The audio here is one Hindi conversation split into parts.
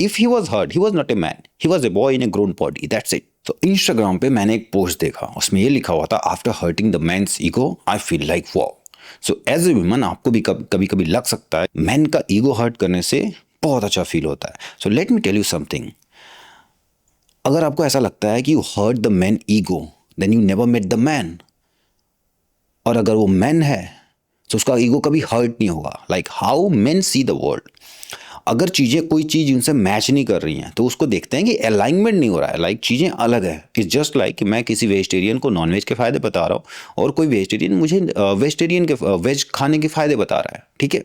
If he was hurt he was not a man, he was a boy in a grown body, that's it. तो इंस्टाग्राम पे मैंने एक पोस्ट देखा, उसमें ये लिखा हुआ था, after hurting the man's ego I feel like wow. So as a woman आपको भी कभी कभी लग सकता है मैन का ईगो हर्ट करने से बहुत अच्छा फील होता है। So let me tell you something, अगर आपको ऐसा लगता है कि you hurt the man ego then you never met the man, और अगर वो मैन है तो उसका ईगो कभी हर्ट नहीं होगा। Like how main see the world, अगर चीज़ें कोई चीज़ उनसे मैच नहीं कर रही हैं तो उसको देखते हैं कि अलाइनमेंट नहीं हो रहा है, लाइक चीज़ें अलग है। इट्स जस्ट लाइक कि मैं किसी वेजिटेरियन को नॉनवेज के फ़ायदे बता रहा हूँ और कोई वेजिटेरियन मुझे वेजिटेरियन के वेज खाने के फ़ायदे बता रहा है, ठीक है।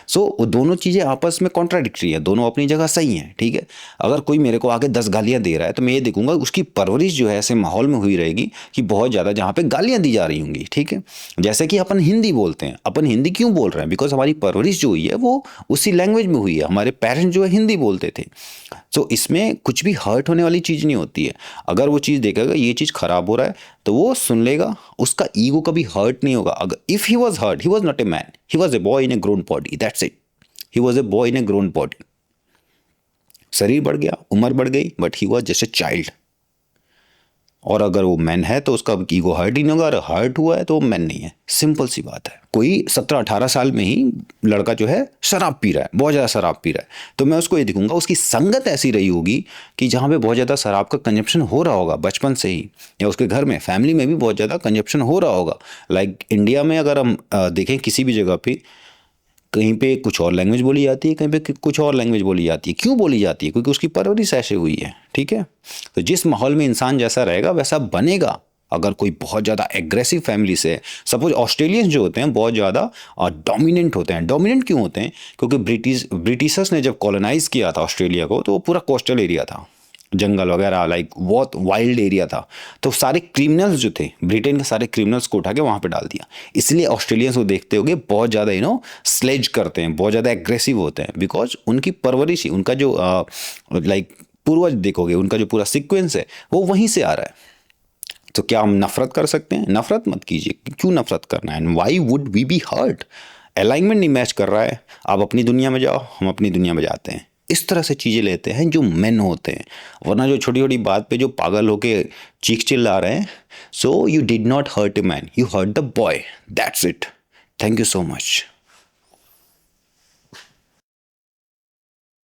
सो दोनों चीज़ें आपस में कॉन्ट्राडिक्टरी हैं, दोनों अपनी जगह सही हैं, ठीक है। अगर कोई मेरे को आके 10 गालियाँ दे रहा है तो मैं ये देखूंगा उसकी परवरिश जो है ऐसे माहौल में हुई रहेगी कि बहुत ज़्यादा जहाँ पे गालियाँ दी जा रही होंगी, ठीक है। जैसे कि अपन हिंदी बोलते हैं, अपन हिंदी क्यों बोल रहे हैं, बिकॉज हमारी परवरिश जो हुई है वो उसी लैंग्वेज में हुई है, हमारे पेरेंट्स जो है हिंदी बोलते थे। सो इसमें कुछ भी हर्ट होने वाली चीज़ नहीं होती है। अगर वो चीज़ देखेगा ये चीज़ खराब हो रहा है तो वो सुन लेगा, उसका ईगो कभी हर्ट नहीं होगा। अगर if he was hurt he was not a man, he was a boy in a grown body, that's it. He was a boy in a grown body. शरीर बढ़ गया, उम्र बढ़ गई, but he was just a child. और अगर वो मैन है तो उसका ईगो हर्ट ही नहीं होगा, अगर हर्ट हुआ है तो वो मैन नहीं है। सिंपल सी बात है। कोई 17-18 साल में ही लड़का जो है शराब पी रहा है, बहुत ज़्यादा शराब पी रहा है, तो मैं उसको ये दिखूंगा उसकी संगत ऐसी रही होगी कि जहाँ पे बहुत ज़्यादा शराब का कंजप्शन हो रहा होगा बचपन से ही, या उसके घर में फैमिली में भी बहुत ज़्यादा कंजप्शन हो रहा होगा। लाइक इंडिया में अगर हम देखें किसी भी जगह पे, कहीं पे कुछ और लैंग्वेज बोली जाती है, कहीं पे कुछ और लैंग्वेज बोली जाती है। क्यों बोली जाती है? क्योंकि उसकी परवरिश ऐसे हुई है, ठीक है। तो जिस माहौल में इंसान जैसा रहेगा वैसा बनेगा। अगर कोई बहुत ज़्यादा एग्रेसिव फैमिली से, सपोज ऑस्ट्रेलियंस जो होते हैं बहुत ज़्यादा डोमिनेंट होते हैं। डोमिनेंट क्यों होते हैं? क्योंकि ब्रिटिशर्स ने जब कॉलोनाइज किया था ऑस्ट्रेलिया को तो वो पूरा कोस्टल एरिया था, जंगल वगैरह, लाइक बहुत वाइल्ड एरिया था। तो सारे क्रिमिनल्स जो थे, ब्रिटेन के सारे क्रिमिनल्स को उठा के वहाँ पे डाल दिया। इसलिए ऑस्ट्रेलियंस को देखते होगे बहुत ज़्यादा स्लेज करते हैं, बहुत ज़्यादा एग्रेसिव होते हैं, बिकॉज उनकी परवरिश ही, उनका जो लाइक पूर्वज देखोगे, उनका जो पूरा सिक्वेंस है वो वहीं से आ रहा है। तो क्या हम नफरत कर सकते हैं? नफरत मत कीजिए। क्यों नफरत करना है? And why would we be hurt? Alignment नहीं मैच कर रहा है, आप अपनी दुनिया में जाओ, हम अपनी दुनिया में जाते हैं। इस तरह से चीज़ें लेते हैं जो मेन होते हैं, वरना जो छोटी छोटी बात पे जो पागल होके चीख चिल्ला रहे हैं। So you did not hurt a man, you hurt the boy, that's it. Thank you so much.